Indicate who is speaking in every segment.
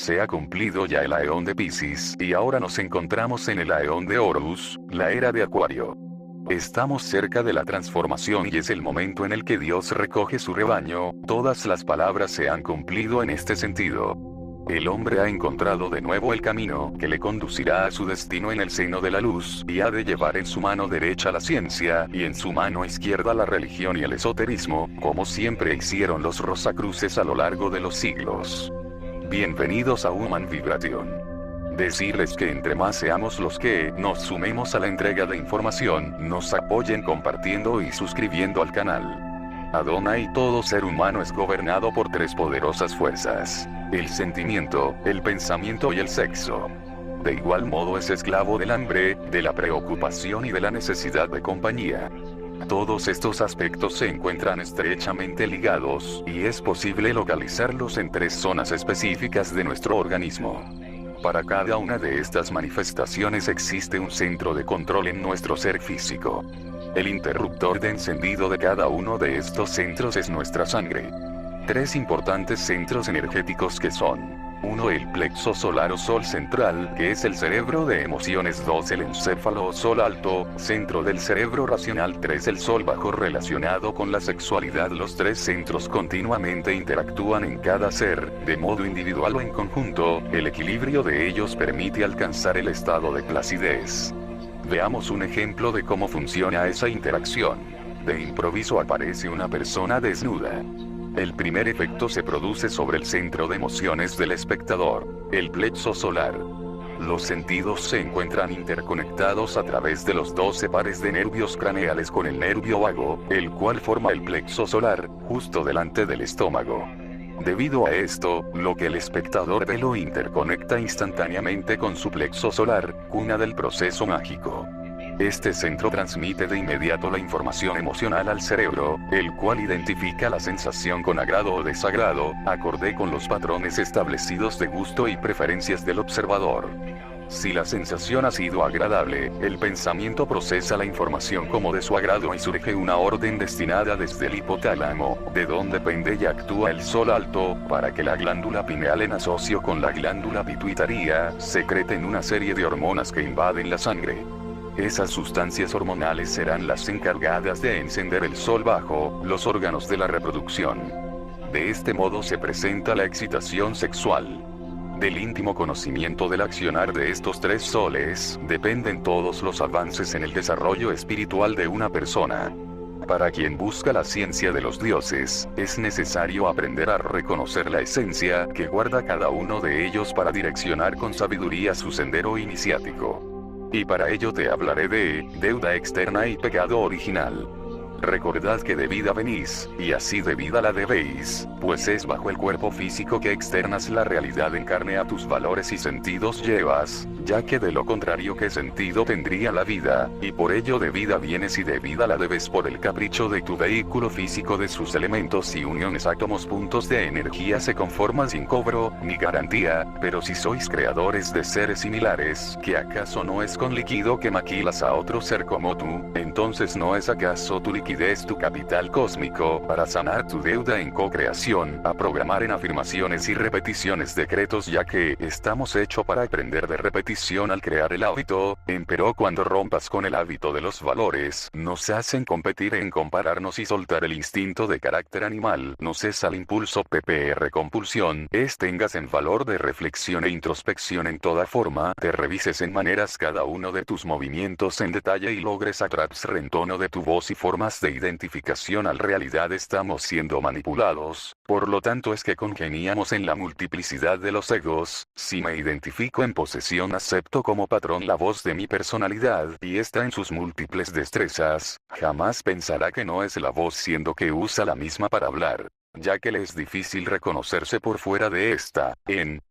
Speaker 1: Se ha cumplido ya el aeón de Piscis, y ahora nos encontramos en el aeón de Horus, la era de Acuario. Estamos cerca de la transformación y es el momento en el que Dios recoge su rebaño, todas las palabras se han cumplido en este sentido. El hombre ha encontrado de nuevo el camino que le conducirá a su destino en el seno de la luz, y ha de llevar en su mano derecha la ciencia, y en su mano izquierda la religión y el esoterismo, como siempre hicieron los Rosacruces a lo largo de los siglos. Bienvenidos a Human Vibration. Decirles que entre más seamos los que nos sumemos a la entrega de información, nos apoyen compartiendo y suscribiendo al canal. Adonai, todo ser humano es gobernado por tres poderosas fuerzas: el sentimiento, el pensamiento y el sexo. De igual modo es esclavo del hambre, de la preocupación y de la necesidad de compañía. Todos estos aspectos se encuentran estrechamente ligados, y es posible localizarlos en tres zonas específicas de nuestro organismo. Para cada una de estas manifestaciones existe un centro de control en nuestro ser físico. El interruptor de encendido de cada uno de estos centros es nuestra sangre. Tres importantes centros energéticos que son: 1. El plexo solar o sol central, que es el cerebro de emociones. 2. El encéfalo o sol alto, centro del cerebro racional. 3. El sol bajo relacionado con la sexualidad. Los tres centros continuamente interactúan en cada ser, de modo individual o en conjunto. El equilibrio de ellos permite alcanzar el estado de placidez. Veamos un ejemplo de cómo funciona esa interacción. De improviso aparece una persona desnuda. El primer efecto se produce sobre el centro de emociones del espectador, el plexo solar. Los sentidos se encuentran interconectados a través de los 12 pares de nervios craneales con el nervio vago, el cual forma el plexo solar, justo delante del estómago. Debido a esto, lo que el espectador ve lo interconecta instantáneamente con su plexo solar, cuna del proceso mágico. Este centro transmite de inmediato la información emocional al cerebro, el cual identifica la sensación con agrado o desagrado, acorde con los patrones establecidos de gusto y preferencias del observador. Si la sensación ha sido agradable, el pensamiento procesa la información como de su agrado y surge una orden destinada desde el hipotálamo, de donde pende y actúa el sol alto, para que la glándula pineal en asocio con la glándula pituitaria, secreten una serie de hormonas que invaden la sangre. Esas sustancias hormonales serán las encargadas de encender el sol bajo, los órganos de la reproducción. De este modo se presenta la excitación sexual. Del íntimo conocimiento del accionar de estos tres soles, dependen todos los avances en el desarrollo espiritual de una persona. Para quien busca la ciencia de los dioses, es necesario aprender a reconocer la esencia que guarda cada uno de ellos para direccionar con sabiduría su sendero iniciático. Y para ello te hablaré de deuda externa y pecado original. Recordad que de vida venís, y así de vida la debéis, pues es bajo el cuerpo físico que externas la realidad en carne a tus valores y sentidos llevas, ya que de lo contrario ¿qué sentido tendría la vida? Y por ello de vida vienes y de vida la debes por el capricho de tu vehículo físico, de sus elementos y uniones átomos. Puntos de energía se conforman sin cobro, ni garantía, pero si sois creadores de seres similares, ¿que acaso no es con líquido que maquilas a otro ser como tú? Entonces ¿no es acaso tu liquidez tu capital cósmico para sanar tu deuda en co-creación, a programar en afirmaciones y repeticiones decretos, ya que estamos hechos para aprender de repetición al crear el hábito? Empero cuando rompas con el hábito de los valores, nos hacen competir en compararnos y soltar el instinto de carácter animal, no cesa el impulso PPR compulsión, tengas en valor de reflexión e introspección en toda forma, te revises en maneras cada uno de tus movimientos en detalle y logres atraps rentono de tu voz y formas de identificación al realidad. Estamos siendo manipulados, por lo tanto es que congeniamos en la multiplicidad de los egos. Si me identifico en posesión, acepto como patrón la voz de mi personalidad, y está en sus múltiples destrezas, jamás pensará que no es la voz, siendo que usa la misma para hablar, ya que le es difícil reconocerse por fuera de esta.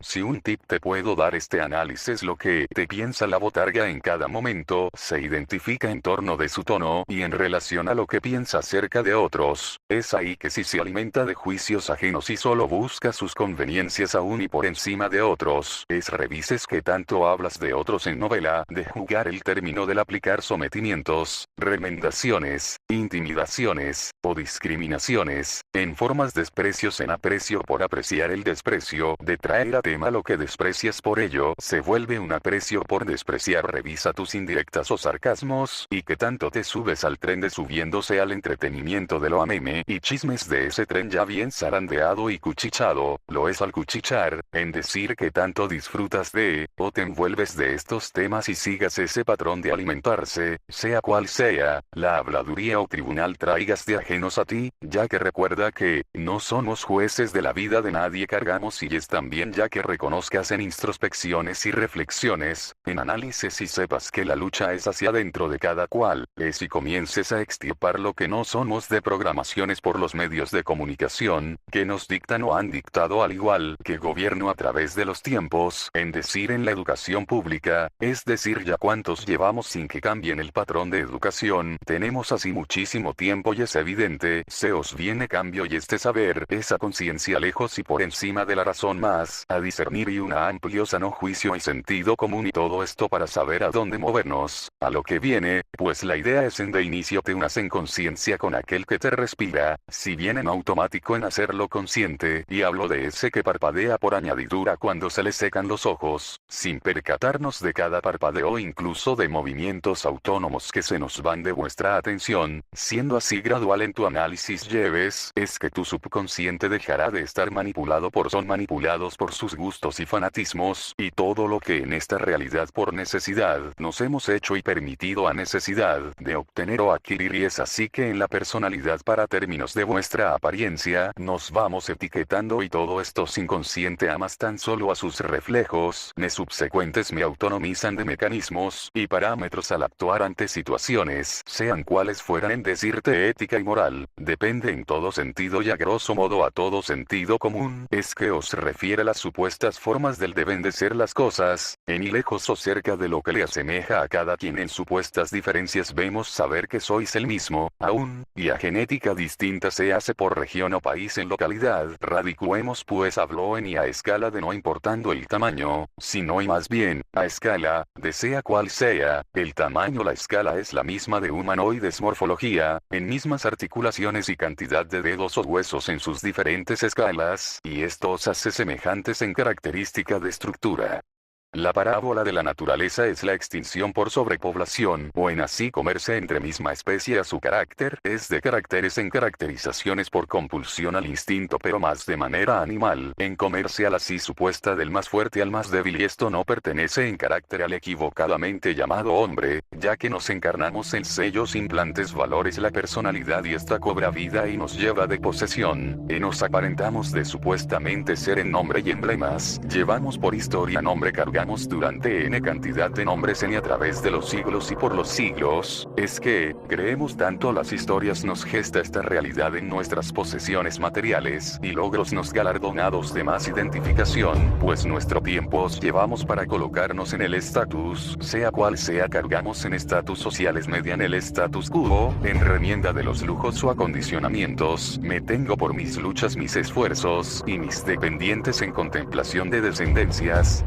Speaker 1: Si un tip te puedo dar, este análisis: lo que te piensa la botarga en cada momento, se identifica en torno de su tono, y en relación a lo que piensa acerca de otros, es ahí que si se alimenta de juicios ajenos y solo busca sus conveniencias aún y por encima de otros, revises que tanto hablas de otros en novela, de jugar el término del aplicar sometimientos, remendaciones, intimidaciones, o discriminaciones, en formas desprecios en aprecio por apreciar el desprecio, de traer a tema lo que desprecias por ello, se vuelve un aprecio por despreciar. Revisa tus indirectas o sarcasmos, y que tanto te subes al tren de subiéndose al entretenimiento de lo a meme y chismes de ese tren ya bien zarandeado y cuchichado, lo es al cuchichar, en decir que tanto disfrutas de, o te envuelves de estos temas y sigas ese patrón de alimentarse, sea cual sea, la habladuría o tribunal traigas de ajenos a ti, ya que recuerda que, no somos jueces de la vida de nadie, cargamos y es también ya que reconozcas en introspecciones y reflexiones, en análisis y sepas que la lucha es hacia dentro de cada cual, es y comiences a extirpar lo que no somos de programaciones por los medios de comunicación, que nos dictan o han dictado al igual que gobierno a través de los tiempos, en decir en la educación pública, es decir ya cuántos llevamos sin que cambien el patrón de educación, tenemos así muchísimo tiempo y es evidente, se os viene cambio y este saber, esa conciencia lejos y por encima de la razón más, a discernir y una amplio sano juicio y sentido común y todo esto para saber a dónde movernos, a lo que viene, pues la idea es en de inicio te unas en conciencia con aquel que te respira, si bien en automático en hacerlo consciente, y hablo de ese que parpadea por añadidura cuando se le secan los ojos, sin percatarnos de cada parpadeo incluso de movimientos autónomos que se nos van de vuestra atención, siendo así gradual en tu análisis lleves, es que tu subconsciente dejará de estar manipulado por son manipulados por sus gustos y fanatismos, y todo lo que en esta realidad por necesidad nos hemos hecho y permitido a necesidad de obtener o adquirir y es así que en la personalidad para términos de vuestra apariencia nos vamos etiquetando y todo esto sin consciente amas tan solo a sus reflejos, me subsecuentes me autonomizan de mecanismos y parámetros al actuar ante situaciones, sean cuales fueran en decirte ética y moral, depende en todo sentido y a grosso modo a todo sentido común, es que os refiere a las supuestas formas del deben de ser las cosas, en y lejos o cerca de lo que le asemeja a cada quien en supuestas diferencias vemos saber que sois el mismo, aún, y a genética distinta se hace por región o país en localidad, radicuemos pues habló en y a escala de no importando el tamaño, sino y más bien, a escala, de sea cual sea, el tamaño la escala es la misma de humanoides morfología, en mismas articulaciones y cantidad de dedos o huesos en sus diferentes escalas, y esto os hace semejantes en característica de estructura. La parábola de la naturaleza es la extinción por sobrepoblación, o en así comerse entre misma especie a su carácter, es de caracteres en caracterizaciones por compulsión al instinto pero más de manera animal, en comerse a la así supuesta del más fuerte al más débil y esto no pertenece en carácter al equivocadamente llamado hombre, ya que nos encarnamos en sellos implantes valores la personalidad y esta cobra vida y nos lleva de posesión, y nos aparentamos de supuestamente ser en nombre y emblemas, llevamos por historia nombre cargamos durante n cantidad de nombres en y a través de los siglos y por los siglos, es que, creemos tanto las historias nos gesta esta realidad en nuestras posesiones materiales y logros nos galardonados de más identificación, pues nuestro tiempo os llevamos para colocarnos en el estatus, sea cual sea cargamos en estatus sociales median el status quo, en remienda de los lujos o acondicionamientos, me tengo por mis luchas mis esfuerzos, y mis dependientes en contemplación de dependencias,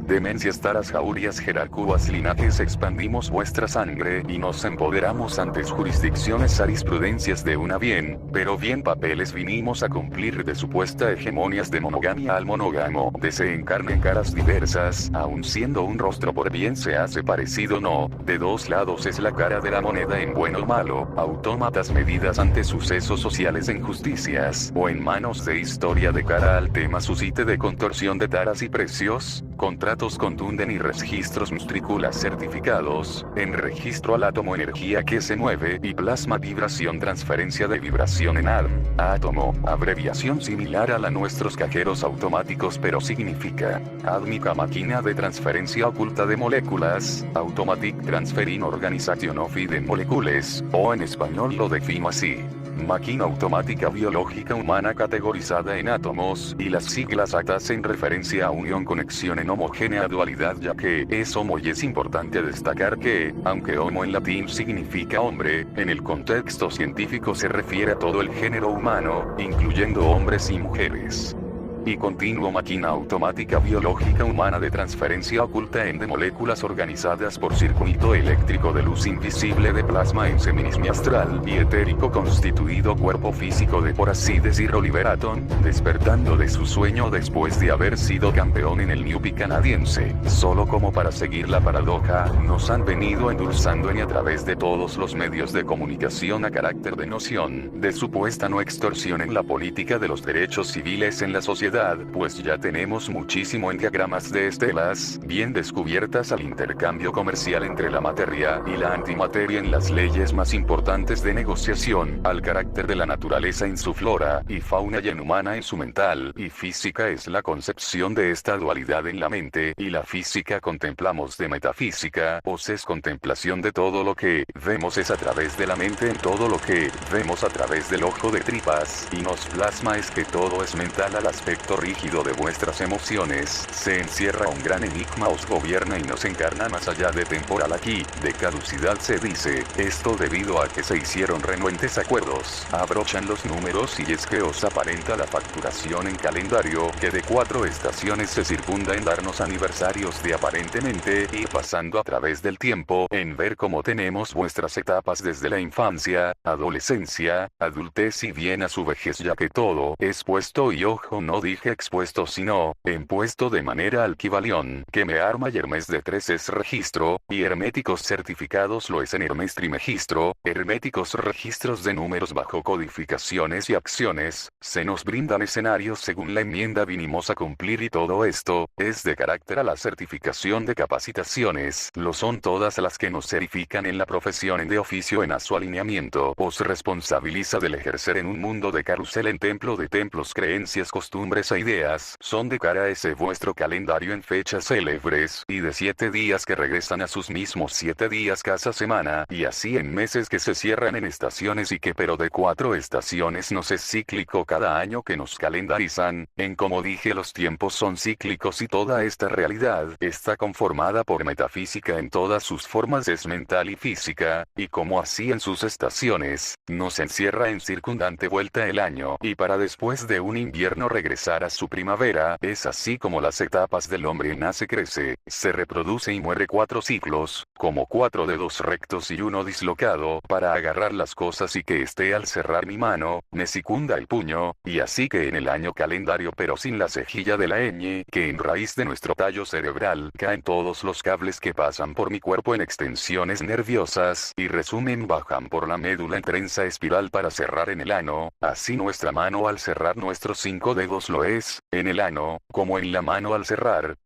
Speaker 1: demencias taras jaurias jerarcúas linajes expandimos vuestra sangre y nos empoderamos antes jurisdicciones arisprudencias de una bien, pero bien papeles vinimos a cumplir de supuesta hegemonias de monogamia al monógamo, de se encarna en caras diversas, aun siendo un rostro por bien se hace parecido no, de dos lados es la cara de la moneda en bueno o malo, autómatas medidas ante sucesos sociales en justicias, o en manos de historia de cara al tema suscite de contorsión de taras y precios, contratos contunden y registros mustrículas certificados, en registro al átomo energía que se mueve y plasma vibración transferencia de vibración en átomo, abreviación similar a la nuestros cajeros automáticos pero significa, átmica máquina de transferencia oculta de moléculas, automatic transferring organization of hidden molecules, o en español lo defino así. Máquina automática biológica humana categorizada en átomos, y las siglas ATA en referencia a unión conexión en homogénea dualidad ya que es homo y es importante destacar que, aunque homo en latín significa hombre, en el contexto científico se refiere a todo el género humano, incluyendo hombres y mujeres. y continuo máquina automática biológica humana de transferencia oculta de moléculas organizadas por circuito eléctrico de luz invisible de plasma en seminismi astral y etérico constituido cuerpo físico de, por así decir, Oliver Atom, despertando de su sueño después de haber sido campeón en el Newbie canadiense. Solo como para seguir la paradoja, nos han venido endulzando a través de todos los medios de comunicación a carácter de noción de supuesta no extorsión en la política de los derechos civiles en la sociedad, pues ya tenemos muchísimo en diagramas de estelas, bien descubiertas al intercambio comercial entre la materia y la antimateria en las leyes más importantes de negociación, al carácter de la naturaleza en su flora y fauna y en humana en su mental, y física es la concepción de esta dualidad en la mente, y la física contemplamos de metafísica, pues es contemplación de todo lo que vemos es a través de la mente en todo lo que vemos a través del ojo de tripas, y nos plasma es que todo es mental al aspecto rígido de vuestras emociones, se encierra un gran enigma os gobierna y nos encarna más allá de temporal aquí, de caducidad se dice, esto debido a que se hicieron renuentes acuerdos, abrochan los números y es que os aparenta la facturación en calendario que de 4 estaciones se circunda en darnos aniversarios de aparentemente ir pasando a través del tiempo, en ver cómo tenemos vuestras etapas desde la infancia, adolescencia, adultez y bien a su vejez ya que todo es puesto y ojo no dije expuesto sino, impuesto de manera alquivalión, que me arma y Hermes de 3 es registro, y herméticos certificados lo es en Hermes trimegistro, herméticos registros de números bajo codificaciones y acciones, se nos brindan escenarios según la enmienda vinimos a cumplir y todo esto, es de carácter a la certificación de capacitaciones, lo son todas las que nos certifican en la profesión de oficio en a su alineamiento, os responsabiliza del ejercer en un mundo de carrusel en templo de templos creencias costumbres e ideas, son de cara a ese vuestro calendario en fechas célebres, y de 7 días que regresan a sus mismos 7 días cada semana, y así en meses que se cierran en estaciones y que pero de 4 estaciones nos es cíclico cada año que nos calendarizan, en como dije los tiempos son cíclicos y toda esta realidad está conformada por metafísica en todas sus formas es mental y física, y como así en sus estaciones, nos encierra en circundante vuelta el año, y para después de un invierno regresar a su primavera, es así como las etapas del hombre nace crece, se reproduce y muere 4 ciclos, como 4 dedos rectos y uno dislocado, para agarrar las cosas y que esté al cerrar mi mano, me secunda el puño, y así que en el año calendario pero sin la cejilla de la ñ, que en raíz de nuestro tallo cerebral caen todos los cables que pasan por mi cuerpo en extensiones nerviosas, y resumen bajan por la médula en trenza espiral para cerrar en el ano, así nuestra mano al cerrar nuestros 5 dedos lo es, en el ano, como en la mano al cerrar,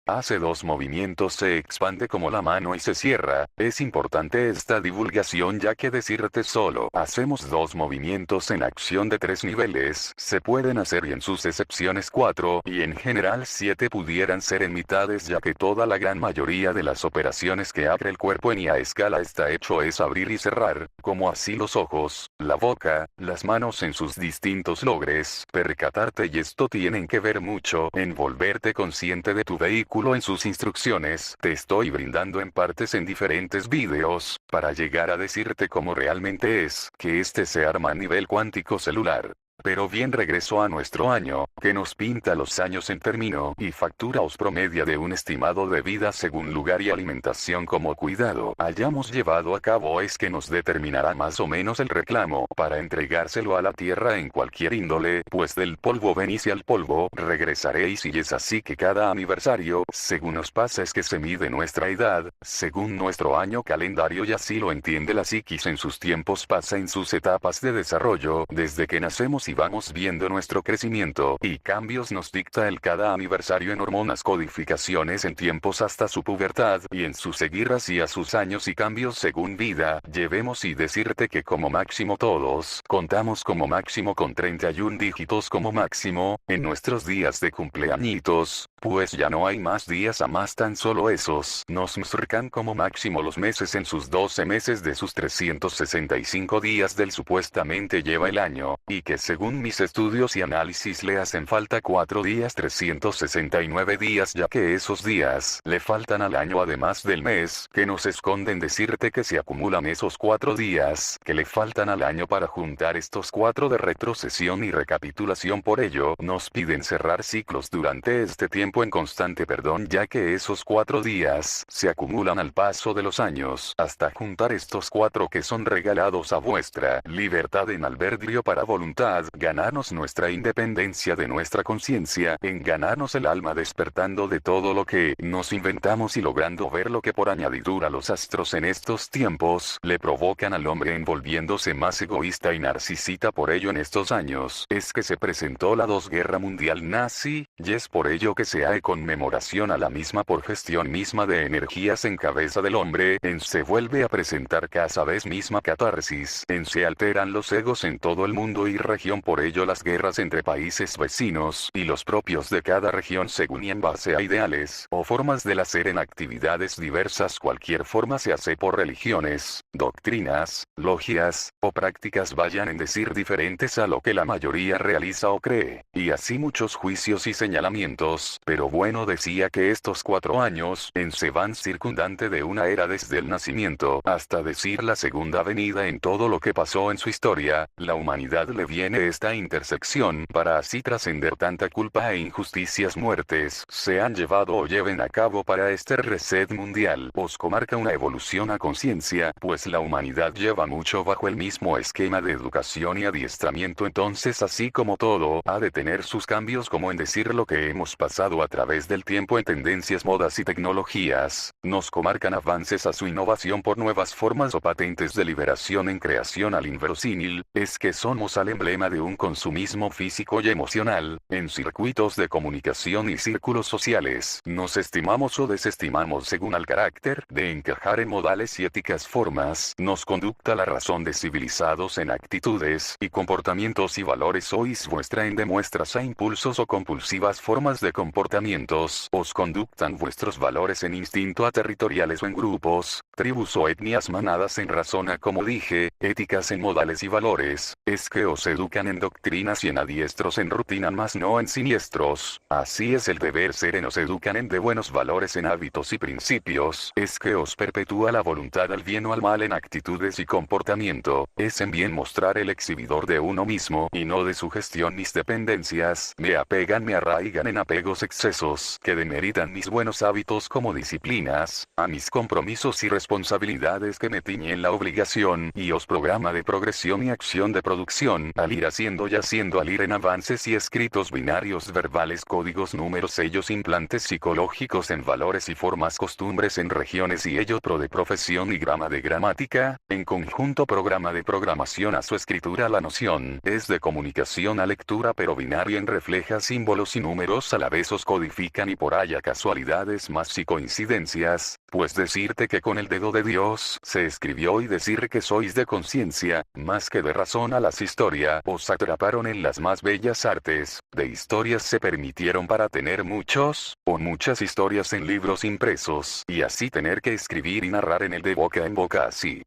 Speaker 1: hace 2 movimientos se expande como la mano y se cierra, es importante esta divulgación ya que decirte solo hacemos 2 movimientos en acción de 3 niveles, se pueden hacer y en sus excepciones 4 y en general 7 pudieran ser en mitades ya que toda la gran mayoría de las operaciones que abre el cuerpo en y a escala está hecho es abrir y cerrar, como así los ojos, la boca, las manos en sus distintos logres, percatarte y esto tienen que ver mucho en volverte consciente de tu vehículo en sus instrucciones, te estoy brindando en partes en diferentes vídeos, para llegar a decirte cómo realmente es, que se arma a nivel cuántico celular. Pero bien regreso a nuestro año, que nos pinta los años en término y factura os promedia de un estimado de vida según lugar y alimentación como cuidado hayamos llevado a cabo es que nos determinará más o menos el reclamo para entregárselo a la tierra en cualquier índole, pues del polvo venís y al polvo regresaréis y es así que cada aniversario, según nos pasa es que se mide nuestra edad, según nuestro año calendario y así lo entiende la psiquis en sus tiempos pasa en sus etapas de desarrollo, desde que nacemos y vamos viendo nuestro crecimiento y cambios nos dicta el cada aniversario en hormonas codificaciones en tiempos hasta su pubertad y en su seguir así a sus años y cambios según vida llevemos y decirte que como máximo todos contamos como máximo con 31 dígitos como máximo en nuestros días de cumpleañitos, pues ya no hay más días a más tan solo esos nos marcan como máximo los meses en sus 12 meses de sus 365 días del supuestamente lleva el año y que según según mis estudios y análisis le hacen falta 4 días 369 días, ya que esos días le faltan al año además del mes, que nos esconden decirte que se acumulan esos 4 días que le faltan al año para juntar estos 4 de retrocesión y recapitulación. Por ello, nos piden cerrar ciclos durante este tiempo en constante perdón, ya que esos 4 días se acumulan al paso de los años, hasta juntar estos 4 que son regalados a vuestra libertad en albedrío para voluntad, ganarnos nuestra independencia de nuestra conciencia, en ganarnos el alma despertando de todo lo que nos inventamos y logrando ver lo que por añadidura los astros en estos tiempos le provocan al hombre, envolviéndose más egoísta y narcisista. Por ello en estos años es que se presentó la Guerra Mundial nazi, y es por ello que se hace conmemoración a la misma por gestión misma de energías en cabeza del hombre, en se vuelve a presentar cada vez misma catarsis, en se alteran los egos en todo el mundo y región. Por ello las guerras entre países vecinos y los propios de cada región según y en base a ideales o formas del hacer en actividades diversas. Cualquier forma se hace por religiones, doctrinas, logias o prácticas vayan en decir diferentes a lo que la mayoría realiza o cree, y así muchos juicios y señalamientos. Pero bueno, decía que estos 4 años en se van circundante de una era desde el nacimiento hasta decir la segunda venida. En todo lo que pasó en su historia, la humanidad le viene esta intersección para así trascender tanta culpa e injusticias. Muertes se han llevado o lleven a cabo para este reset mundial. Os comarca una evolución a conciencia, pues la humanidad lleva mucho bajo el mismo esquema de educación y adiestramiento. Entonces así como todo ha de tener sus cambios, como en decir lo que hemos pasado a través del tiempo en tendencias, modas y tecnologías, nos comarcan avances a su innovación por nuevas formas o patentes de liberación en creación al inverosímil, es que somos al emblema de un consumismo físico y emocional, en circuitos de comunicación y círculos sociales, nos estimamos o desestimamos según al carácter de encajar en modales y éticas formas, nos conducta la razón de civilizados en actitudes y comportamientos y valores. Sois vuestra en demuestras a impulsos o compulsivas formas de comportamientos, os conductan vuestros valores en instinto a territoriales o en grupos, tribus o etnias, manadas en razón a, como dije, éticas en modales y valores, es que os educan en doctrinas y en adiestros en rutina, mas no en siniestros. Así es el deber ser, en os educan en de buenos valores en hábitos y principios, es que os perpetúa la voluntad al bien o al mal en actitudes y comportamiento, es en bien mostrar el exhibidor de uno mismo y no de su gestión. Mis dependencias me apegan, me arraigan en apegos excesos que demeritan mis buenos hábitos como disciplinas, a mis compromisos y responsabilidades que me tiñen la obligación, y os programa de progresión y acción de producción, al ir haciendo y haciendo, al ir en avances y escritos binarios verbales, códigos, números, sellos, implantes psicológicos en valores y formas, costumbres en regiones y ello pro de profesión y grama de gramática, en conjunto programa de programación a su escritura. La noción es de comunicación a lectura pero binaria en refleja símbolos y números a la vez, os codifican y por haya casualidades más y coincidencias, pues decirte que con el dedo de Dios se escribió y decir que sois de conciencia, más que de razón a las historias, os atraparon en las más bellas artes, de historias se permitieron para tener muchos, o muchas historias en libros impresos, y así tener que escribir y narrar en el de boca en boca así.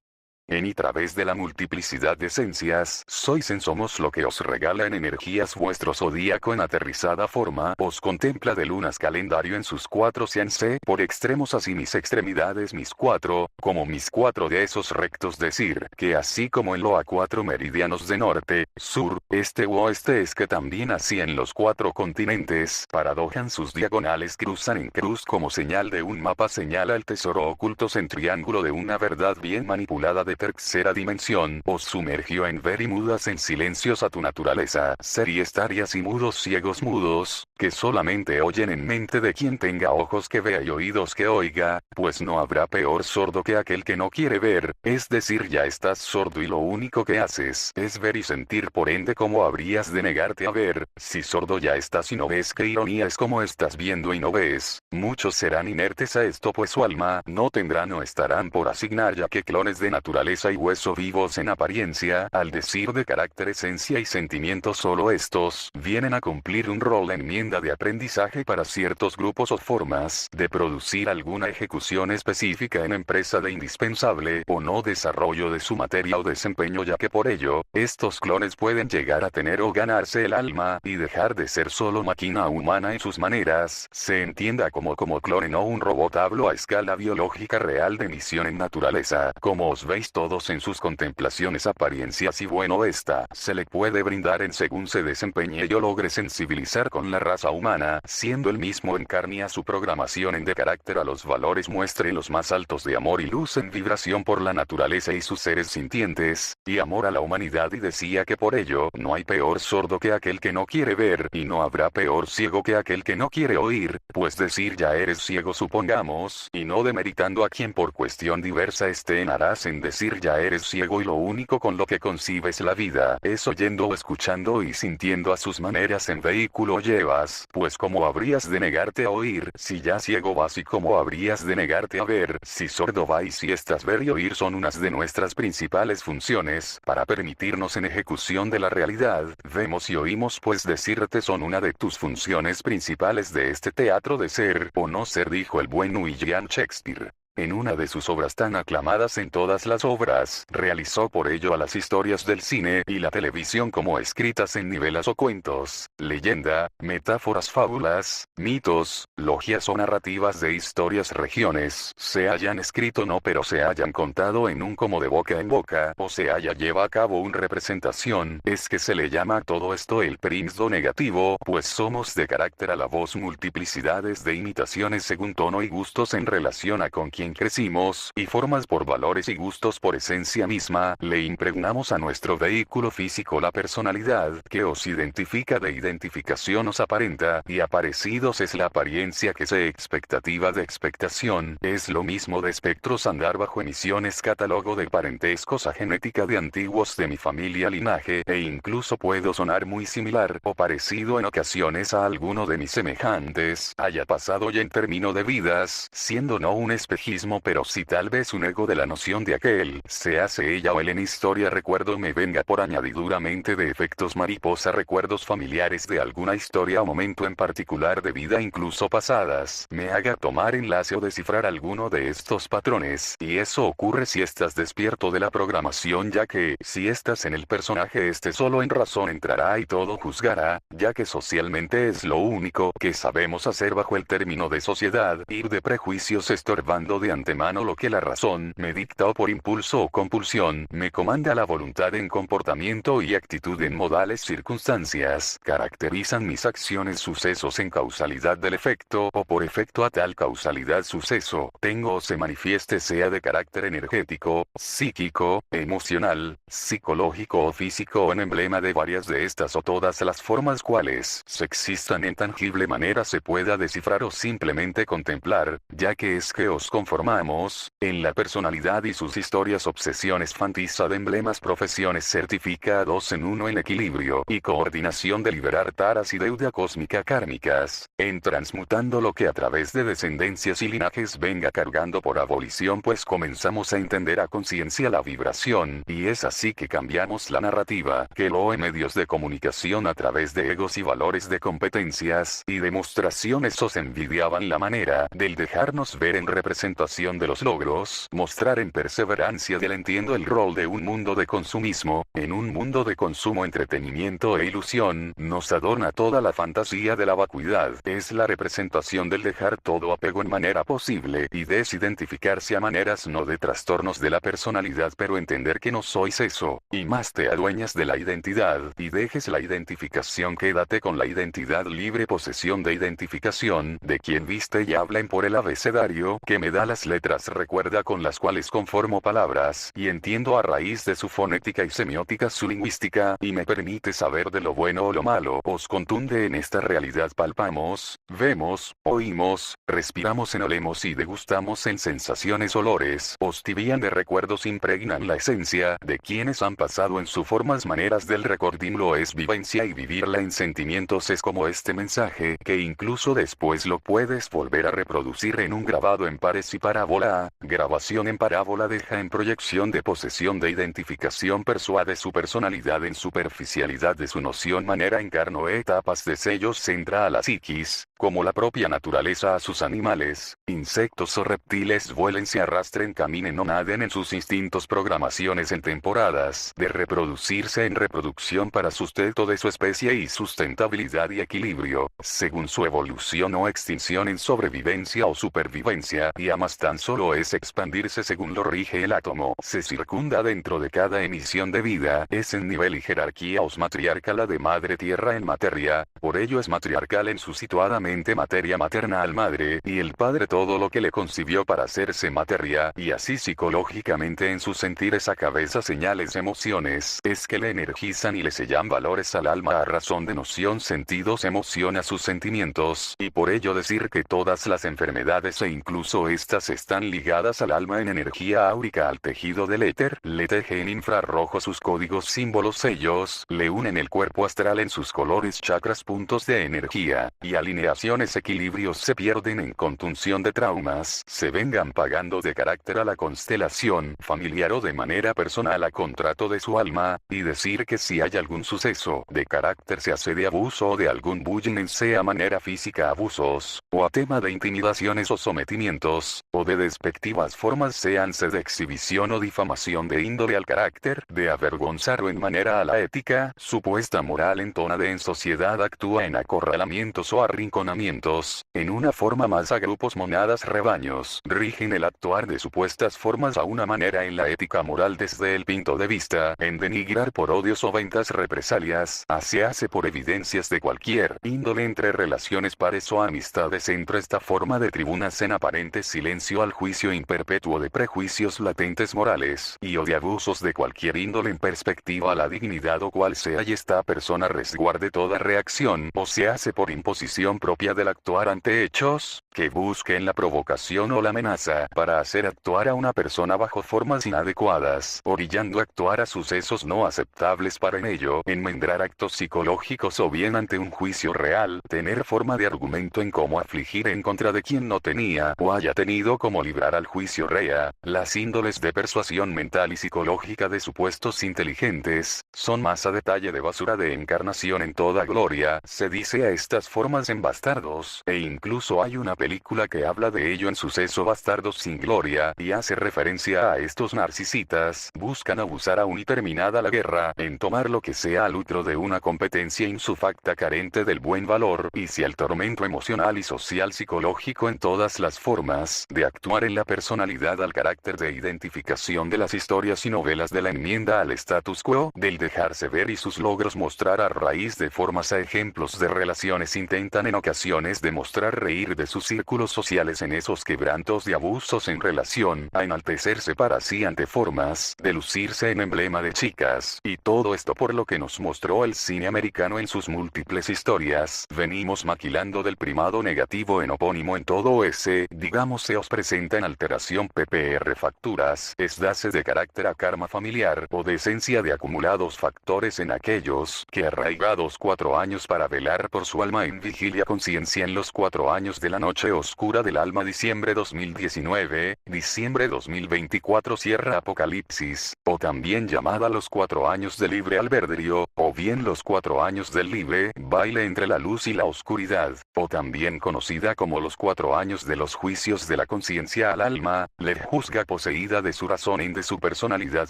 Speaker 1: En y través de la multiplicidad de esencias, sois en somos lo que os regala en energías vuestro zodíaco en aterrizada forma, os contempla de lunas calendario en sus 4 seanse por extremos, así mis extremidades mis 4, como mis 4 de esos rectos, decir, que así como en lo a 4 meridianos de norte, sur, este u oeste, es que también así en los 4 continentes, paradojan sus diagonales, cruzan en cruz como señal de un mapa, señala el tesoro ocultos en triángulo de una verdad bien manipulada de tercera dimensión, os sumergió en ver y mudas en silencios a tu naturaleza, ser y estar, y así mudos, ciegos mudos, que solamente oyen en mente de quien tenga ojos que vea y oídos que oiga, pues no habrá peor sordo que aquel que no quiere ver, es decir, ya estás sordo y lo único que haces es ver y sentir, por ende ¿cómo habrías de negarte a ver? Si sordo ya estás y no ves, qué ironía es como estás viendo y no ves. Muchos serán inertes a esto, pues su alma no tendrán o estarán por asignar, ya que clones de naturaleza y hueso vivos en apariencia, al decir de carácter, esencia y sentimiento, solo estos vienen a cumplir un rol en mi tienda de aprendizaje para ciertos grupos o formas de producir alguna ejecución específica en empresa de indispensable o no desarrollo de su materia o desempeño, ya que por ello, estos clones pueden llegar a tener o ganarse el alma y dejar de ser solo máquina humana en sus maneras, se entienda como clon, no un robot. Hablo a escala biológica real de misión en naturaleza, como os veis todos en sus contemplaciones, apariencias, y bueno, esta se le puede brindar en según se desempeñe y yo logre sensibilizar con la raza humana, siendo el mismo en carne a su programación en de carácter a los valores, muestre los más altos de amor y luz en vibración por la naturaleza y sus seres sintientes, y amor a la humanidad, y decía que por ello no hay peor sordo que aquel que no quiere ver, y no habrá peor ciego que aquel que no quiere oír, pues decir ya eres ciego, supongamos, y no demeritando a quien por cuestión diversa esté en aras en decir ya eres ciego y lo único con lo que concibes la vida es oyendo o escuchando y sintiendo a sus maneras en vehículo llevas, pues cómo habrías de negarte a oír si ya ciego vas, y cómo habrías de negarte a ver si sordo vas, y si estas ver y oír son unas de nuestras principales funciones para permitirnos en ejecución de la realidad, vemos y oímos, pues decirte son una de tus funciones principales de este teatro de ser o no ser, dijo el buen William Shakespeare. En una de sus obras tan aclamadas en todas las obras, realizó por ello a las historias del cine y la televisión como escritas en novelas o cuentos, leyenda, metáforas, fábulas, mitos, logias o narrativas de historias, regiones, se hayan escrito no pero se hayan contado en un como de boca en boca, o se haya lleva a cabo una representación, es que se le llama a todo esto el prisma negativo, pues somos de carácter a la voz multiplicidades de imitaciones según tono y gustos en relación a con quien crecimos, y formas por valores y gustos por esencia misma, le impregnamos a nuestro vehículo físico la personalidad que os identifica, de identificación os aparenta, y aparecidos es la apariencia que se expectativa de expectación, es lo mismo de espectros andar bajo emisiones, catálogo de parentescos a genética de antiguos de mi familia, linaje, e incluso puedo sonar muy similar o parecido en ocasiones a alguno de mis semejantes, haya pasado ya en término de vidas, siendo no un espejismo pero sí tal vez un ego de la noción de aquel, se hace ella o él en historia, recuerdo me venga por añadiduramente de efectos mariposa, recuerdos familiares de alguna historia o momento en particular de vida incluso pasadas, me haga tomar enlace o descifrar alguno de estos patrones, y eso ocurre si estás despierto de la programación, ya que, si estás en el personaje solo en razón entrará y todo juzgará, ya que socialmente es lo único que sabemos hacer bajo el término de sociedad, ir de prejuicios estorbando de antemano lo que la razón me dicta o por impulso o compulsión me comanda la voluntad en comportamiento y actitud en modales circunstancias, caracterizan mis acciones sucesos en causalidad del efecto o por efecto a tal causalidad suceso tengo o se manifieste, sea de carácter energético, psíquico, emocional, psicológico o físico, o en emblema de varias de estas o todas las formas cuales se existan en tangible manera se pueda descifrar o simplemente contemplar, ya que es que os conformamos, en la personalidad y sus historias, obsesiones, fantiza de emblemas, profesiones, certifica dos en uno en equilibrio y coordinación de liberar taras y deuda cósmica kármicas, en transmutando lo que a través de descendencias y linajes venga cargando por abolición, pues comenzamos a entender a conciencia la vibración, y es así que cambiamos la narrativa, que lo en medios de comunicación a través de egos y valores de competencias y demostraciones os envidiaban la manera del dejarnos ver en representación de los logros, mostrar en perseverancia del entiendo el rol de un mundo de consumismo, en un mundo de consumo, entretenimiento e ilusión, nos adorna toda la fantasía de la vacuidad, es la representación del dejar todo apego en manera posible y desidentificarse a maneras no de trastornos de la personalidad, pero entender que no sois eso, y más te adueñas de la identidad y dejes la identificación, quédate con la identidad, libre posesión de identificación, de quien viste y hablen por el abecedario, que me da las letras, recuerda, con las cuales conformo palabras, y entiendo a raíz de su fonética y semiótica su lingüística, y me permite saber de lo bueno o lo malo, os contunde en esta realidad, palpamos, vemos, oímos, respiramos, en olemos y degustamos en sensaciones, olores, os tibian de recuerdos, impregnan la esencia de quienes han pasado en sus formas, maneras del recording, lo es vivencia, y vivirla en sentimientos es como este mensaje, que incluso después lo puedes volver a reproducir en un grabado en pares y parábola, grabación en parábola deja en proyección de posesión de identificación persuade su personalidad en superficialidad de su noción manera encarno etapas de sellos centra a la psiquis, como la propia naturaleza a sus animales, insectos o reptiles vuelen se arrastren caminen o naden en sus instintos programaciones en temporadas de reproducirse en reproducción para sustento de su especie y sustentabilidad y equilibrio, según su evolución o extinción en sobrevivencia o supervivencia y amas tan solo es expandirse según lo rige el átomo, se circunda dentro de cada emisión de vida, es en nivel y jerarquía os matriarcal la de madre tierra en materia, por ello es matriarcal en su situadamente materia materna al madre, y el padre todo lo que le concibió para hacerse materia, y así psicológicamente en sus sentires a cabeza señales emociones, es que le energizan y le sellan valores al alma a razón de noción sentidos emoción a sus sentimientos, y por ello decir que todas las enfermedades e incluso estas están ligadas al alma en energía áurica al tejido del éter, le teje en infrarrojo sus códigos símbolos sellos, le unen el cuerpo astral en sus colores chakras puntos de energía, y alineaciones equilibrios se pierden en contunción de traumas, se vengan pagando de carácter a la constelación familiar o de manera personal a contrato de su alma, y decir que si hay algún suceso de carácter se hace de abuso o de algún bullying en sea manera física abusos, o a tema de intimidaciones o sometimientos, o de despectivas formas séanse de exhibición o difamación de índole al carácter, de avergonzar o en manera a la ética, supuesta moral entonada en sociedad actúa en acorralamientos o arrinconamientos, en una forma más a grupos monadas rebaños, rigen el actuar de supuestas formas a una manera en la ética moral desde el punto de vista, en denigrar por odios o ventas represalias, así hace por evidencias de cualquier índole entre relaciones pares o amistades entre esta forma de tribunas en aparente silencio al juicio imperpetuo de prejuicios latentes morales, y o de abusos de cualquier índole en perspectiva a la dignidad o cual sea y esta persona resguarde toda reacción, o se hace por imposición propia del actuar ante hechos, que busquen la provocación o la amenaza para hacer actuar a una persona bajo formas inadecuadas, orillando a actuar a sucesos no aceptables para en ello, enmendrar actos psicológicos o bien ante un juicio real, tener forma de argumento en cómo afligir en contra de quien no tenía o haya tenido como librar al juicio rea, las índoles de persuasión mental y psicológica de supuestos inteligentes, son más a detalle de basura de encarnación en toda gloria, se dice a estas formas en Bastardos, e incluso hay una película que habla de ello en Suceso Bastardos sin gloria, y hace referencia a estos narcisistas, buscan abusar aún y terminada la guerra, en tomar lo que sea al utro de una competencia insufacta carente del buen valor, y si el tormento emocional y social psicológico en todas las formas, de actuar en la personalidad al carácter de identificación de las historias y novelas de la enmienda al status quo, del dejarse ver y sus logros mostrar a raíz de formas a ejemplos de relaciones intentan en ocasiones demostrar reír de sus círculos sociales en esos quebrantos de abusos en relación a enaltecerse para sí ante formas de lucirse en emblema de chicas, y todo esto por lo que nos mostró el cine americano en sus múltiples historias, venimos maquilando del primado negativo en opónimo en todo ese, digamos se os presenta en alteración PPR facturas, es dase de carácter a karma familiar o de esencia de acumulados factores en aquellos que arraigados 4 años para velar por su alma en vigilia conciencia en los 4 años de la noche oscura del alma diciembre 2019, diciembre 2024 cierra Apocalipsis, o también llamada los 4 años de libre albedrío, o bien los 4 años del libre baile entre la luz y la oscuridad, o también conocida como los 4 años de los juicios de la conciencia al alma, le juzga poseída de su razón y de su personalidad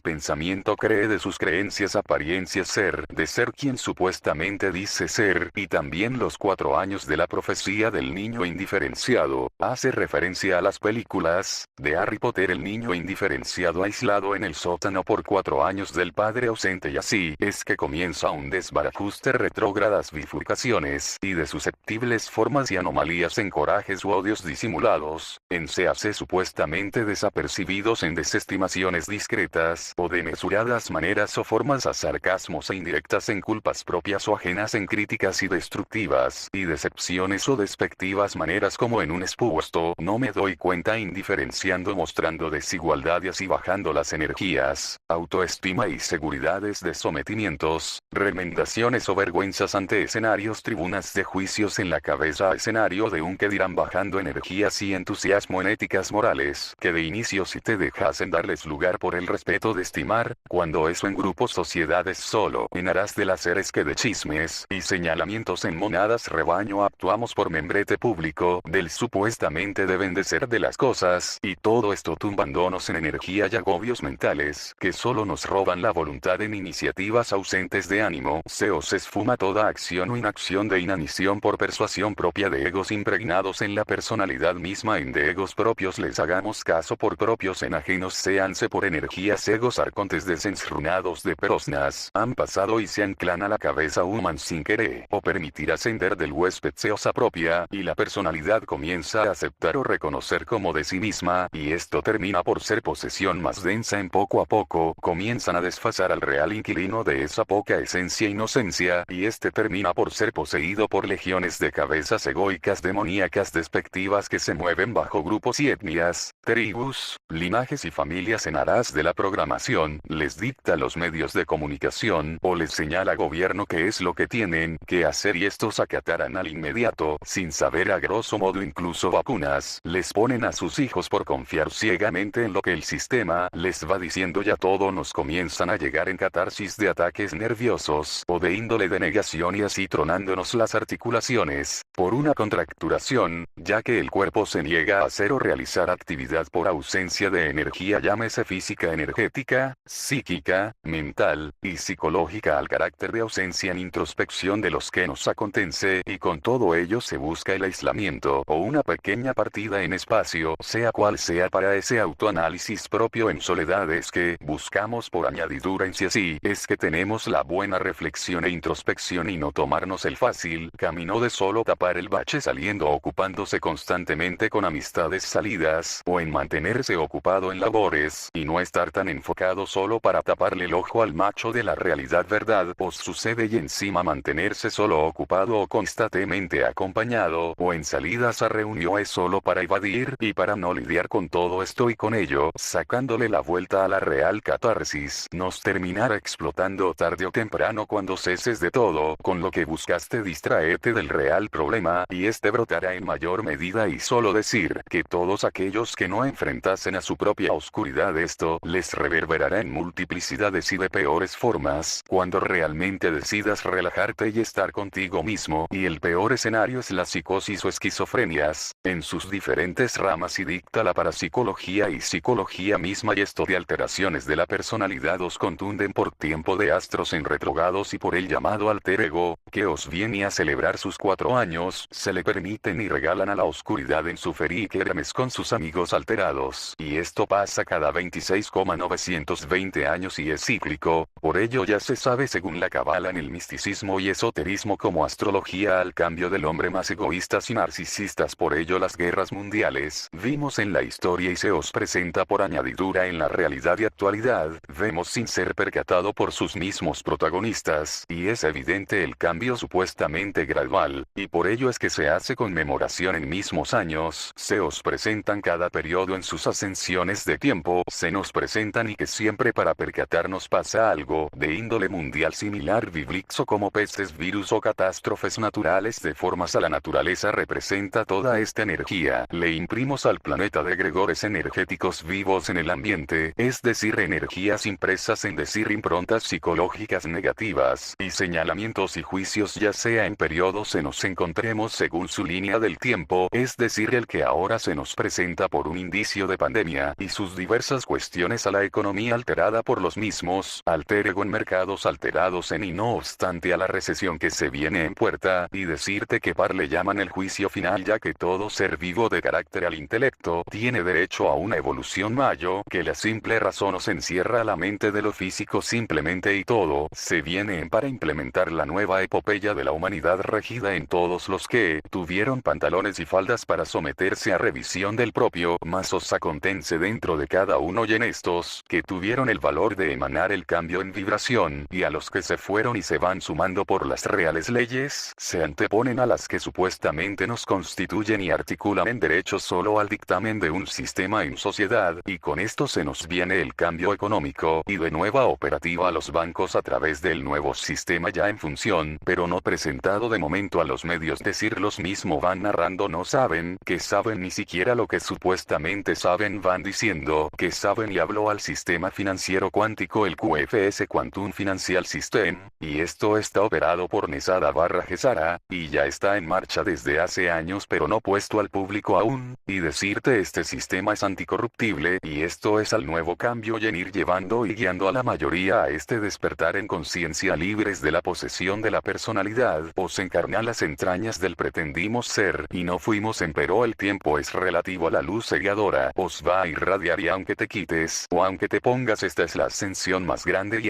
Speaker 1: pensamiento cree de sus creencias apariencias ser, de ser quien supuestamente dice ser, y también los 4 años de la profecía del niño indiferenciado, hace referencia a las películas, de Harry Potter el niño indiferenciado aislado en el sótano por 4 años del padre ausente y así es que comienza un desbarajuste retrógradas bifurcaciones, y de susceptibles formas y anomalías en corajes u odios disimulados, en se hace supuestamente desapercibidos en desestimaciones discretas, o de mesuradas maneras o formas a sarcasmos e indirectas en culpas propias o ajenas en críticas y destructivas, y decepciones o despectivas maneras como en un expuesto, no me doy cuenta indiferenciando, mostrando desigualdad y así bajando las energías, autoestima y seguridades de sometimientos, remendaciones o vergüenzas ante escenarios, tribunas de juicios en la cabeza, escenario de un que dirán, bajando energías y entusiasmo en éticas morales, que de inicio si te dejas en darles lugar por el respeto de estimar, cuando eso en grupos, sociedades solo en aras de las seres que de chismes y señalamientos en monadas rebaño actuamos por membrete público del supuestamente deben de ser de las cosas, y todo esto tumbándonos en energía y agobios mentales que solo nos roban la voluntad en iniciativas ausentes de ánimo. Se os esfuma toda acción o inacción de inanición por persuasión propia de egos impregnados en la personalidad misma, en de egos propios les hagamos caso por propios, en ajenos séanse por energías egos arcontes desencerrunados de perosnas han pasado y se anclan a la cabeza human sin querer o permitir ascender del huésped se os apropia y la personalidad comienza a aceptar o reconocer como de sí misma, y esto termina por ser posesión más densa. En poco a poco comienzan a desfasar al real inquilino de esa poca esencia inocencia, y este termina por ser poseído por legiones de cabezas egoicas demoníacas despectivas que se mueven bajo grupos y etnias, tribus, linajes y familias en aras de la programación, les dicta los medios de comunicación o les señala gobierno qué es lo que tienen que hacer y estos acatarán al inmediato, sin saber a grosso modo incluso vacunas, les ponen a sus hijos por confiar ciegamente en lo que el sistema les va diciendo, ya todo nos comienzan a llegar en catarsis de ataques nerviosos o de índole de negación y así tronándonos las articulaciones, por una contracturación, ya que el cuerpo se niega a hacer o realizar actividad por ausencia de energía, llámese física, energética, psíquica, mental y psicológica, al carácter de ausencia en introspección de los que nos acontece, y con todo ello se busca el aislamiento o una pequeña partida en espacio, sea cual sea, para ese autoanálisis propio en soledades que buscamos por añadidura en si así es que tenemos la buena reflexión e introspección y no tomarnos el fácil camino de solo tapar el bache saliendo ocupándose constantemente con amistades salidas o en mantenerse ocupado en labores y no estar tan enfocado solo para taparle el ojo al macho de la realidad verdad os sucede, y encima mantenerse solo ocupado o constantemente acompañado o en salidas a reuniones solo para evadir y para no lidiar con todo esto y con ello sacándole la vuelta a la real catarsis nos terminará explotando tarde o temprano cuando ceses de todo con lo que buscaste distraerte del real problema, y este brotará en mayor medida, y solo decir que todos aquellos que no enfrentasen a su propia oscuridad esto les reverberará en multiplicidades y de peores formas cuando realmente decidas relajarte y estar contigo mismo, y el peor escenario es la psicosis o esquizofrenias en sus diferentes ramas, y dicta la parapsicología y psicología misma, y esto de alteraciones de la personalidad os contunden por tiempo de astros en retrogados y por el llamado alter ego, que os viene a celebrar sus 4 años, se le permiten y regalan a la oscuridad en su feriquerames con sus amigos alterados, y esto pasa cada 26,920 años y es cíclico, por ello ya se sabe según la cabala en el misticismo y esoterismo como astrología al cambio del hombre más egoístas y narcisistas, por ello las guerras mundiales vimos en la historia y se os presenta por añadidura en la realidad y actualidad, vemos sin ser percatado por sus mismos protagonistas, y es evidente el cambio supuestamente gradual, y por ello es que se hace conmemoración en mismos años, se os presentan cada periodo en sus ascensiones de tiempo, se nos presentan y que siempre para percatarnos pasa algo de índole mundial similar biblixo como pestes, virus o catástrofes naturales de formas a la naturaleza representa toda esta energía, le imprimos al planeta de egregores energéticos vivos en el ambiente, es decir energías impresas en decir improntas psicológicas negativas y señalamientos y juicios, ya sea en periodos se nos encontremos según su línea del tiempo, es decir el que ahora se nos presenta por un indicio de pandemia y sus diversas cuestiones a la economía alterada por los mismos, alter ego en mercados alterados en y no obstante a la recesión que se viene en puerta, y decirte que par le llaman el juicio final, ya que todo ser vivo de carácter al intelecto tiene derecho a una evolución mayor que la simple razón os encierra a la mente de lo físico simplemente, y todo se viene en para implementar la nueva epopeya de la humanidad regida en todos los que tuvieron pantalones y faldas para someterse a revisión del propio, mas os acontense dentro de cada uno, y en estos que tuvieron el valor de emanar el cambio en vibración, y a los que se fueron y se van sumando por las reales leyes, se anteponen a las que supuestamente nos constituyen y articulan en derecho solo al dictamen de un sistema en sociedad, y con esto se nos viene el cambio económico, y de nueva operativa a los bancos a través del nuevo sistema ya en función, pero no presentado de momento a los medios. Decir los mismos van narrando no saben, que saben ni siquiera lo que supuestamente saben van diciendo, que saben y habló al sistema financiero cuántico el QFS Quantum Financial System, y esto está operado por Nesada barra Gesara, y ya está en marcha desde hace años pero no puesto al público aún, y decirte este sistema es anticorruptible y esto es al nuevo cambio y en ir llevando y guiando a la mayoría a este despertar en conciencia libres de la posesión de la personalidad, os encarné a las entrañas del pretendimos ser y no fuimos empero el tiempo es relativo a la luz cegadora, os va a irradiar y aunque te quites o aunque te pongas esta es la ascensión más grande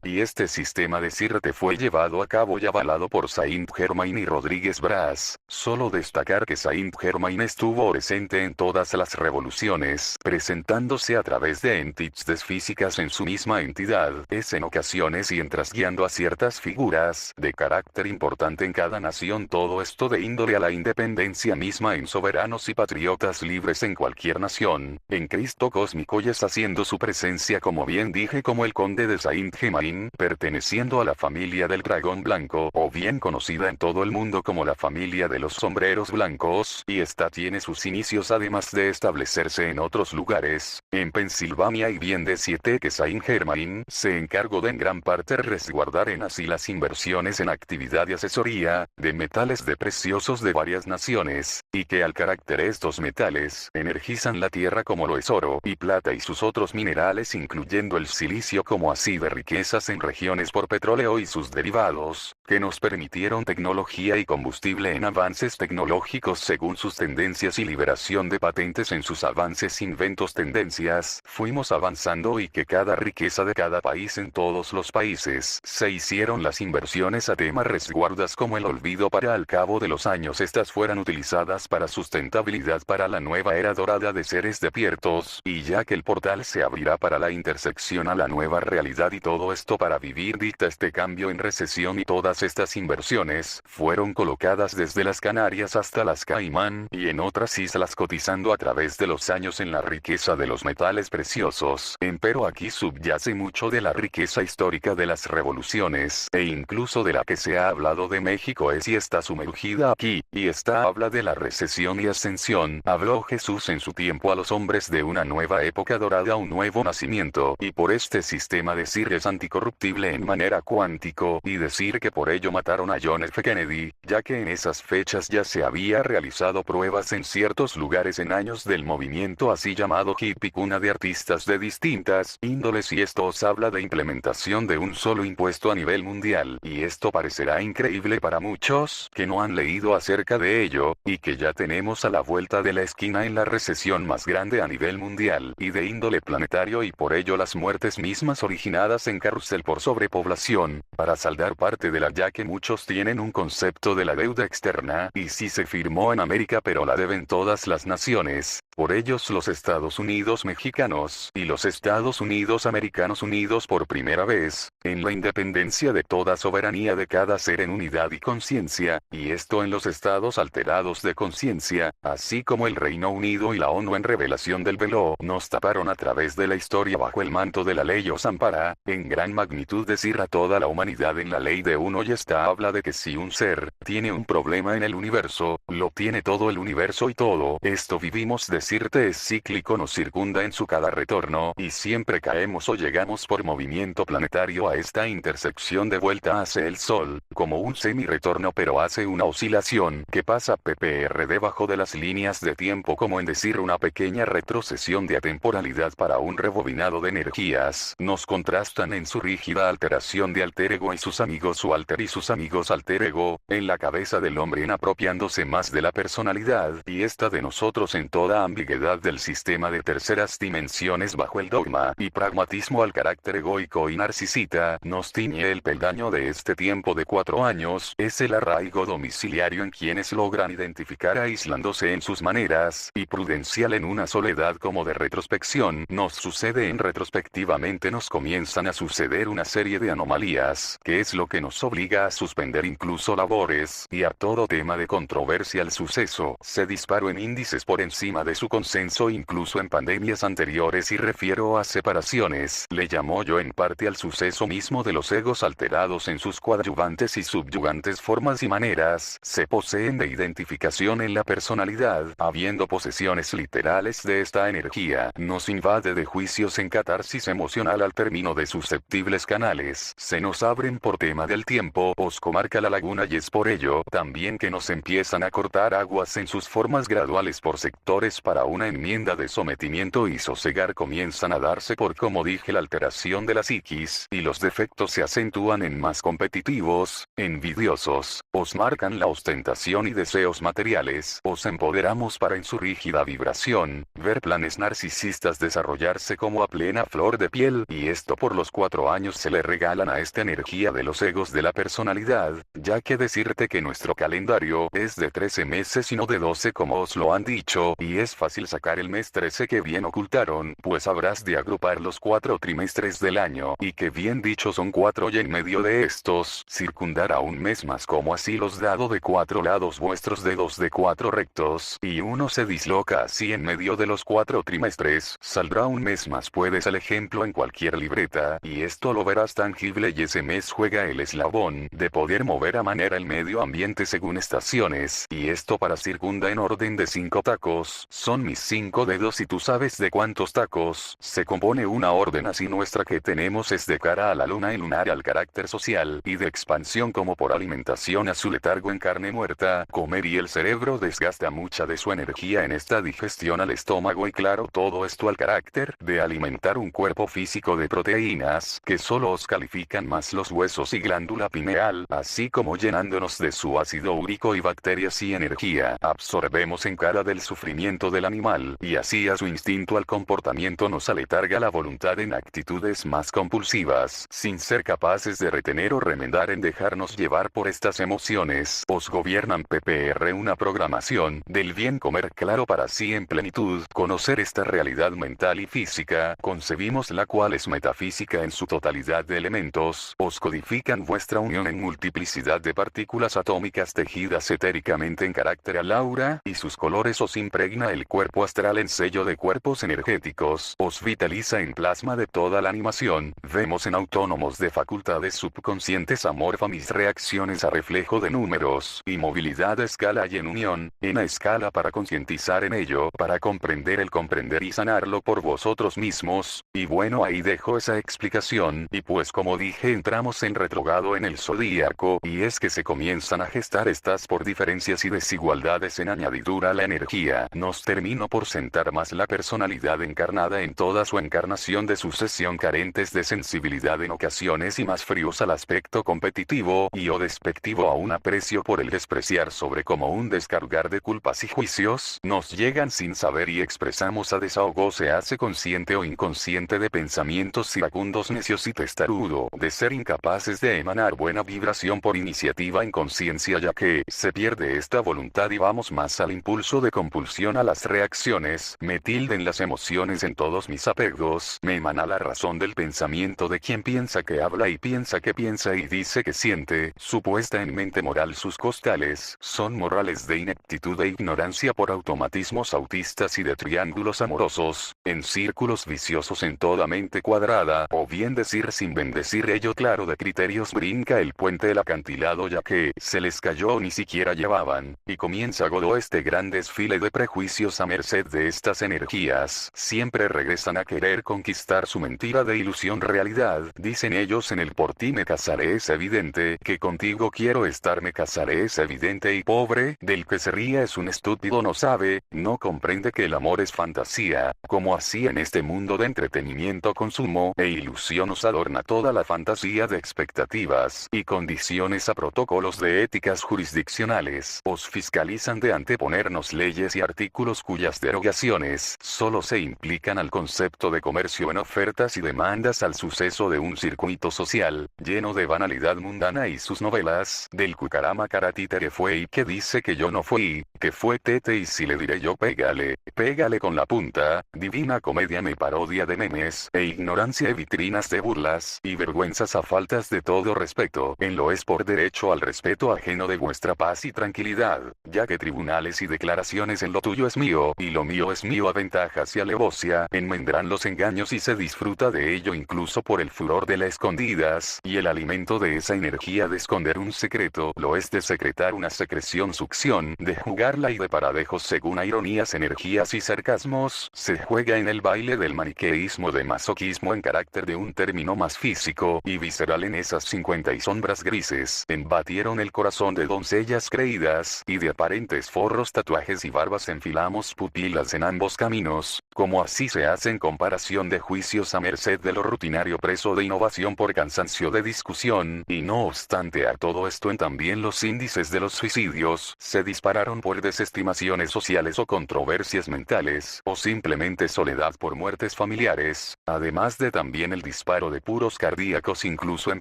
Speaker 1: y este sistema decirte fue llevado a cabo y avalado por Saint-Germain y Rodríguez Braz, solo destacar que Saint-Germain estuvo presente en todas las revoluciones, presentándose a través de entidades físicas en su misma entidad, es en ocasiones y en guiando a ciertas figuras de carácter importante en cada nación todo esto de índole a la independencia misma en soberanos y patriotas libres en cualquier nación, en Cristo cósmico y es haciendo su presencia como bien dije como el conde de Saint-Germain, perteneciendo a la familia del dragón blanco o bien conocida en todo el mundo como la familia de los sombreros blancos, y esta tiene sus inicios además de establecerse en otros lugares, en Pensilvania y bien de siete que Saint-Germain se encargó de en gran parte resguardar en así las inversiones en actividad y asesoría, de metales de preciosos de varias naciones, y que al carácter estos metales energizan la tierra como lo es oro y plata y sus otros minerales incluyendo el silicio como así de riquezas en regiones por petróleo y sus derivados, que nos permitieron tecnología y combustible en avances tecnológicos según sus tendencias y liberación de patentes en sus avances inventos tendencias, fuimos avanzando y que cada riqueza de cada país en todos los países se hicieron las inversiones a temas resguardas como el olvido para al cabo de los años estas fueran utilizadas para sustentabilidad para la nueva era dorada de seres despiertos, y ya que el portal se abrirá para la intersección a la nueva realidad y todo esto para vivir dicta este cambio en recesión y todas estas inversiones fueron colocadas desde las Canarias hasta las Caimán y en otras islas cotizando a través de los años en la riqueza de los metales preciosos, empero aquí subyace mucho de la riqueza histórica de las revoluciones, e incluso de la que se ha hablado de México es y está sumergida aquí, y esta habla de la recesión y ascensión, habló Jesús en su tiempo a los hombres de una nueva época dorada un nuevo nacimiento, y por este sistema decir es anticorruptible en manera cuántico, y decir que por ello mataron a John F. Kennedy, ya que en esas fechas ya se había realizado pruebas en ciertos lugares en años del movimiento así llamado hippie cuna de artistas de distintas índoles y esto os habla de implementación de un solo impuesto a nivel mundial, y esto parecerá increíble para muchos que no han leído acerca de ello, y que ya tenemos a la vuelta de la esquina en la recesión más grande a nivel mundial y de índole planetario y por ello las muertes mismas originadas en carrusel por sobrepoblación, para saldar parte de la ya que muchos tienen un concepto de la deuda externa y sí se firmó en América pero la deben todas las naciones, por ellos los Estados Unidos mexicanos y los Estados Unidos americanos unidos por primera vez, en la independencia de toda soberanía de cada ser en unidad y conciencia, y esto en los estados alterados de conciencia, así como el Reino Unido y la ONU en revelación del velo nos taparon a través de la historia bajo el manto de la ley os ampara, en gran magnitud decir a toda la humanidad en la ley de uno y esta habla de que si un ser tiene un problema en el universo, lo tiene todo el universo y todo esto vivimos decirte es cíclico nos circunda en su cada retorno y siempre caemos o llegamos por movimiento planetario a esta intersección de vuelta hacia el sol, como un semi-retorno pero hace una oscilación que pasa ppr debajo de las líneas de tiempo como en decir una pequeña retrocesión de atemporalidad para un rebobinado de energías, nos contrastan en su rígida alteración de alter ego y sus amigos su alter y sus amigos alter ego, en la cabeza del hombre en apropiándose más de la personalidad y esta de nosotros en toda ambigüedad del sistema de terceras dimensiones bajo el dogma y pragmatismo al carácter egoico y narcisista, nos tiñe el peldaño de este tiempo de 4 años, es el arraigo domiciliario en quienes logran identificar aislándose en sus maneras, y prudencial en una soledad como de retrospección, nos sucede en retrospectivamente nos comienzan a suceder una serie de anomalías, que es lo que nos obliga a suspender incluso labores, y a todo tema de controversia oponerse al suceso, se disparó en índices por encima de su consenso incluso en pandemias anteriores y refiero a separaciones, le llamó yo en parte al suceso mismo de los egos alterados en sus coadyuvantes y subyugantes formas y maneras, se poseen de identificación en la personalidad, habiendo posesiones literales de esta energía, nos invade de juicios en catarsis emocional al término de susceptibles canales, se nos abren por tema del tiempo, os comarca la laguna y es por ello, también que nos empiezan a cortar aguas en sus formas graduales por sectores para una enmienda de sometimiento y sosegar comienzan a darse por como dije la alteración de la psiquis, y los defectos se acentúan en más competitivos, envidiosos, os marcan la ostentación y deseos materiales, os empoderamos para en su rígida vibración, ver planes narcisistas desarrollarse como a plena flor de piel, y esto por los 4 años se le regalan a esta energía de los egos de la personalidad, ya que decirte que nuestro calendario es de 13 meses y no de 12 como os lo han dicho, y es fácil sacar el mes 13 que bien ocultaron, pues habrás de agrupar los 4 trimestres del año, y que bien dicho son 4 y en medio de estos, circundar a un mes más como así los dado de 4 lados vuestros dedos de 4 rectos, y uno se disloca así en medio de los 4 trimestres, saldrá un mes más puedes el ejemplo en cualquier libreta, y esto lo verás tangible y ese mes juega el eslabón, de poder mover a manera el medio ambiente según estaciones, y esto para circunda en orden de 5 tacos, son mis 5 dedos y tú sabes de cuántos tacos, se compone una orden así nuestra que tenemos es de cara a la luna y lunar al carácter social, y de expansión como por alimentación a su letargo en carne muerta, comer y el cerebro desgasta mucha de su energía en esta digestión al estómago y claro todo esto al carácter de alimentar un cuerpo físico de proteínas, que solo os califican más los huesos y glándula pineal, así como llenándonos de su ácido úrico y bacterias y energía, absorbemos en cara del sufrimiento del animal, y así a su instinto al comportamiento nos aletarga la voluntad en actitudes más compulsivas, sin ser capaces de retener o remendar en dejarnos llevar por estas emociones, os gobiernan PPR una programación del bien comer claro para sí en plenitud, conocer esta realidad mental y física, concebimos la cual es metafísica en su totalidad de elementos, os codifican vuestra unión en multiplicidad de partículas atómicas tejidas etéricamente en carácter al aura, y sus colores os impregna el cuerpo astral en sello de cuerpos energéticos, os vitaliza en plasma de toda la animación, vemos en autónomos de facultades subconscientes amorfa mis reacciones a reflejo de números, y movilidad a escala y en unión, en a escala para concientizar en ello, para comprender el comprender y sanarlo por vosotros mismos, y bueno ahí dejo esa explicación, y pues como dije entramos en retrogrado en el zodíaco, y es que se comienzan a gestar estas por diferencias y desigualdades en añadidura a la energía, nos termino por sentar más la personalidad encarnada en toda su encarnación de sucesión carentes de sensibilidad en ocasiones y más fríos al aspecto competitivo, y o despectivo a un aprecio por el despreciar sobre como un descargar de culpas y juicios, nos llegan sin saber y expresamos a desahogo se hace consciente o inconsciente de pensamientos iracundos necios y testarudo, de ser incapaces de emanar buena vibración por iniciativa en conciencia ya que se pierde esta voluntad y vamos más al impulso de compulsión a las reacciones, me tilden las emociones en todos mis apegos, me emana la razón del pensamiento de quien piensa que habla y piensa que piensa y dice que siente, supuesta en mente moral sus costales, son morales de ineptitud e ignorancia por automatismos autistas y de triángulos amorosos, en círculos viciosos en toda mente cuadrada, o bien decir sin bendecir ello claro de criterios brinca el puente el acantilado ya que se les cayó o ni siquiera llevaban, y comienza Godó este gran desfile de prejuicios a merced de estas energías, siempre regresan a querer conquistar su mentira de ilusión realidad, dicen ellos en el por ti me casaré es evidente, que contigo quiero estar me casaré es evidente y pobre, del que se ría es un estúpido no sabe, no comprende que el amor es fantasía, como así en este mundo de entretenimiento consumo e ilusión os adorna toda la fantasía de expectativas y condiciones a protocolos de éticas jurisdiccionales, os fiscalizan de anteponernos leyes y artículos cuyas derogaciones solo se implican al concepto de comercio en ofertas y demandas al suceso de un circuito social, lleno de banalidad mundana y sus novelas, del cucarama caratita que fue y que dice que yo no fui, que fue tete y si le diré yo pégale, pégale con la punta, divina comedia me parodia de memes, e ignorancia y vitrinas de burlas, y vergüenzas a faltas de todo respeto, en lo es por derecho al respeto ajeno de vuestra paz y tranquilidad. realidad, ya que tribunales y declaraciones en lo tuyo es mío, y lo mío es mío aventajas y alevocia, enmendran los engaños y se disfruta de ello incluso por el furor de las escondidas, y el alimento de esa energía de esconder un secreto, lo es de secretar una secreción-succión, de jugarla y de paradejos según a ironías, energías y sarcasmos, se juega en el baile del maniqueísmo de masoquismo en carácter de un término más físico y visceral. En esas 50 y sombras grises, embatieron el corazón de doncellas creídas, y de aparentes forros tatuajes y barbas enfilamos pupilas en ambos caminos, como así se hace en comparación de juicios a merced de lo rutinario preso de innovación por cansancio de discusión, y no obstante a todo esto en también los índices de los suicidios, se dispararon por desestimaciones sociales o controversias mentales, o simplemente soledad por muertes familiares, además de también el disparo de puros cardíacos incluso en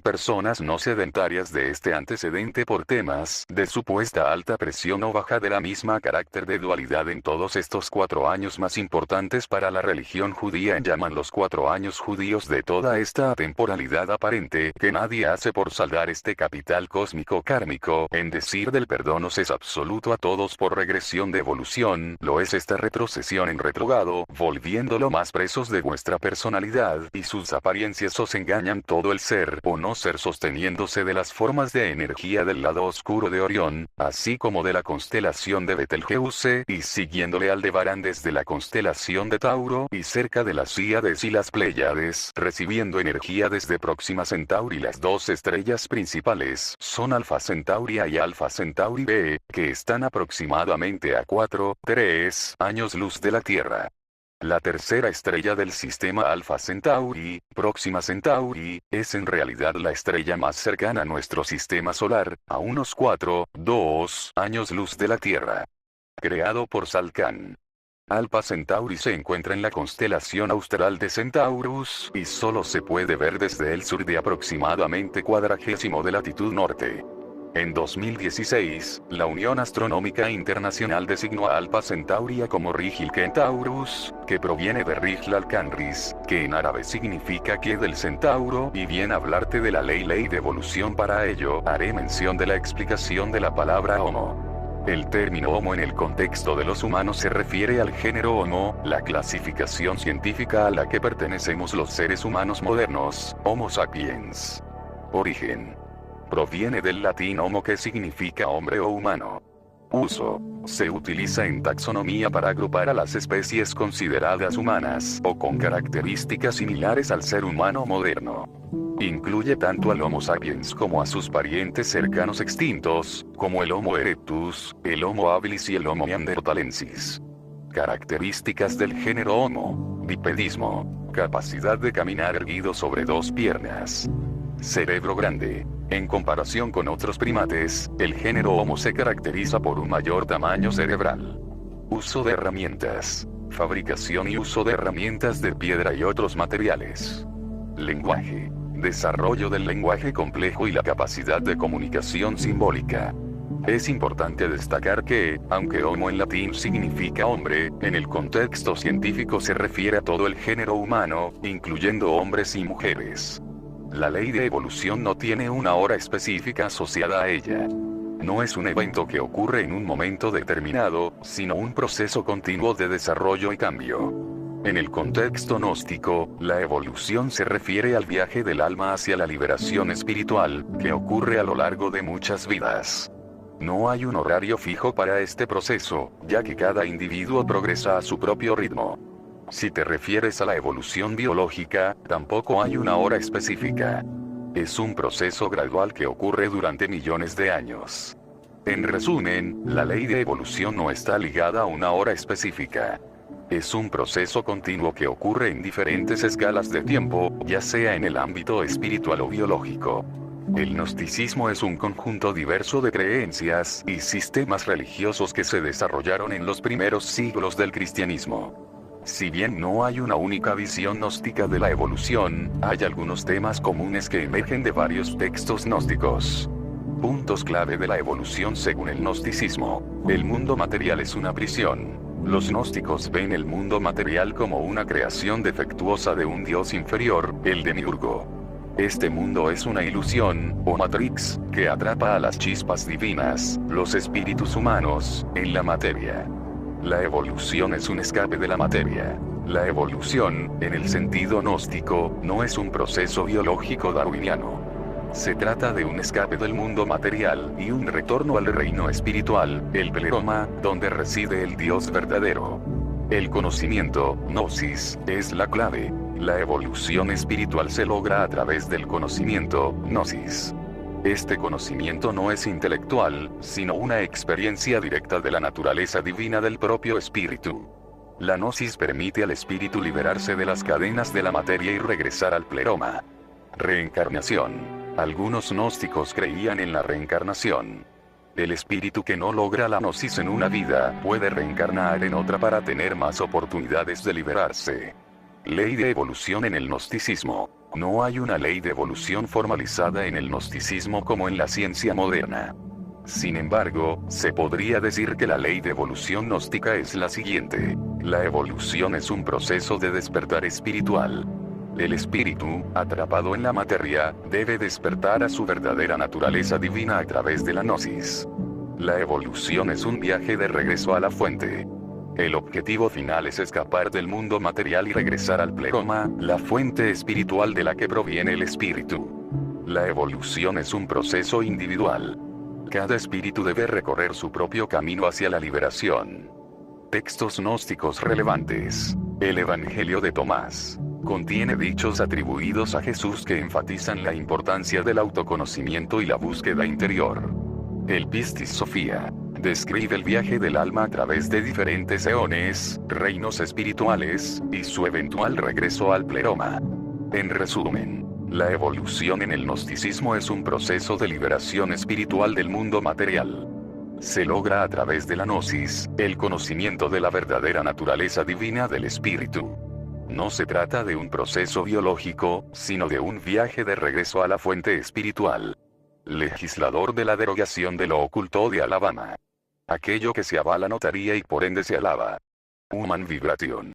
Speaker 1: personas no sedentarias de este antecedente por temas de supuesta alta presión o baja de la misma carácter de dualidad. En todos estos 4 años más importantes para la religión judía llaman los 4 años judíos de toda esta atemporalidad aparente que nadie hace por saldar este capital cósmico kármico, en decir del perdón os es absoluto a todos por regresión de evolución, lo es esta retrocesión en retrogrado, volviéndolo más presos de vuestra personalidad, y sus apariencias os engañan todo el ser o no ser sosteniéndose de las formas de energía del lado oscuro de Orión, así como de la constelación de Betelgeuse, y siguiéndole Aldebarán desde la constelación de Tauro y cerca de las Cíades y las Pléyades, recibiendo energía desde Próxima Centauri. Las 2 estrellas principales son Alfa Centauri A y Alfa Centauri B, que están aproximadamente a 4,3 años luz de la Tierra. La tercera estrella del sistema Alfa Centauri, Próxima Centauri, es en realidad la estrella más cercana a nuestro sistema solar, a unos 4,2 años luz de la Tierra. Creado por Salcán. Alpha Centauri se encuentra en la constelación austral de Centaurus, y solo se puede ver desde el sur de aproximadamente 40° de latitud norte. En 2016, la Unión Astronómica Internacional designó a Alpha Centauri como Rigil Kentaurus, que proviene de Rigl Alcanris, que en árabe significa que del centauro, y bien hablarte de la ley de evolución. Para ello, haré mención de la explicación de la palabra Homo. El término Homo en el contexto de los humanos se refiere al género Homo, la clasificación científica a la que pertenecemos los seres humanos modernos, Homo sapiens. Origen. Proviene del latín homo, que significa hombre o humano. Uso. Se utiliza en taxonomía para agrupar a las especies consideradas humanas o con características similares al ser humano moderno. Incluye tanto al Homo sapiens como a sus parientes cercanos extintos, como el Homo erectus, el Homo habilis y el Homo neanderthalensis. Características del género Homo. Bipedismo. Capacidad de caminar erguido sobre 2 piernas. Cerebro grande. En comparación con otros primates, el género Homo se caracteriza por un mayor tamaño cerebral. Uso de herramientas. Fabricación y uso de herramientas de piedra y otros materiales. Lenguaje. Desarrollo del lenguaje complejo y la capacidad de comunicación simbólica. Es importante destacar que, aunque Homo en latín significa hombre, en el contexto científico se refiere a todo el género humano, incluyendo hombres y mujeres. La ley de evolución no tiene una hora específica asociada a ella. No es un evento que ocurre en un momento determinado, sino un proceso continuo de desarrollo y cambio. En el contexto gnóstico, la evolución se refiere al viaje del alma hacia la liberación espiritual, que ocurre a lo largo de muchas vidas. No hay un horario fijo para este proceso, ya que cada individuo progresa a su propio ritmo. Si te refieres a la evolución biológica, tampoco hay una hora específica. Es un proceso gradual que ocurre durante millones de años. En resumen, la ley de evolución no está ligada a una hora específica. Es un proceso continuo que ocurre en diferentes escalas de tiempo, ya sea en el ámbito espiritual o biológico. El gnosticismo es un conjunto diverso de creencias y sistemas religiosos que se desarrollaron en los primeros siglos del cristianismo. Si bien no hay una única visión gnóstica de la evolución, hay algunos temas comunes que emergen de varios textos gnósticos. Puntos clave de la evolución según el gnosticismo. El mundo material es una prisión. Los gnósticos ven el mundo material como una creación defectuosa de un dios inferior, el demiurgo. Este mundo es una ilusión, o matrix, que atrapa a las chispas divinas, los espíritus humanos, en la materia. La evolución es un escape de la materia. La evolución, en el sentido gnóstico, no es un proceso biológico darwiniano. Se trata de un escape del mundo material y un retorno al reino espiritual, el pleroma, donde reside el Dios verdadero. El conocimiento, gnosis, es la clave. La evolución espiritual se logra a través del conocimiento, gnosis. Este conocimiento no es intelectual, sino una experiencia directa de la naturaleza divina del propio espíritu. La gnosis permite al espíritu liberarse de las cadenas de la materia y regresar al pleroma. Reencarnación. Algunos gnósticos creían en la reencarnación. El espíritu que no logra la gnosis en una vida puede reencarnar en otra para tener más oportunidades de liberarse. Ley de evolución en el gnosticismo. No hay una ley de evolución formalizada en el gnosticismo como en la ciencia moderna. Sin embargo, se podría decir que la ley de evolución gnóstica es la siguiente. La evolución es un proceso de despertar espiritual. El espíritu, atrapado en la materia, debe despertar a su verdadera naturaleza divina a través de la gnosis. La evolución es un viaje de regreso a la fuente. El objetivo final es escapar del mundo material y regresar al pleroma, la fuente espiritual de la que proviene el espíritu. La evolución es un proceso individual. Cada espíritu debe recorrer su propio camino hacia la liberación. Textos gnósticos relevantes. El Evangelio de Tomás. Contiene dichos atribuidos a Jesús que enfatizan la importancia del autoconocimiento y la búsqueda interior. El Pistis Sophia. Describe el viaje del alma a través de diferentes eones, reinos espirituales, y su eventual regreso al pleroma. En resumen, la evolución en el gnosticismo es un proceso de liberación espiritual del mundo material. Se logra a través de la gnosis, el conocimiento de la verdadera naturaleza divina del espíritu. No se trata de un proceso biológico, sino de un viaje de regreso a la fuente espiritual. Legislador de la derogación de lo oculto de Alabama. Aquello que se avala notaría y por ende se alaba. Human Vibration.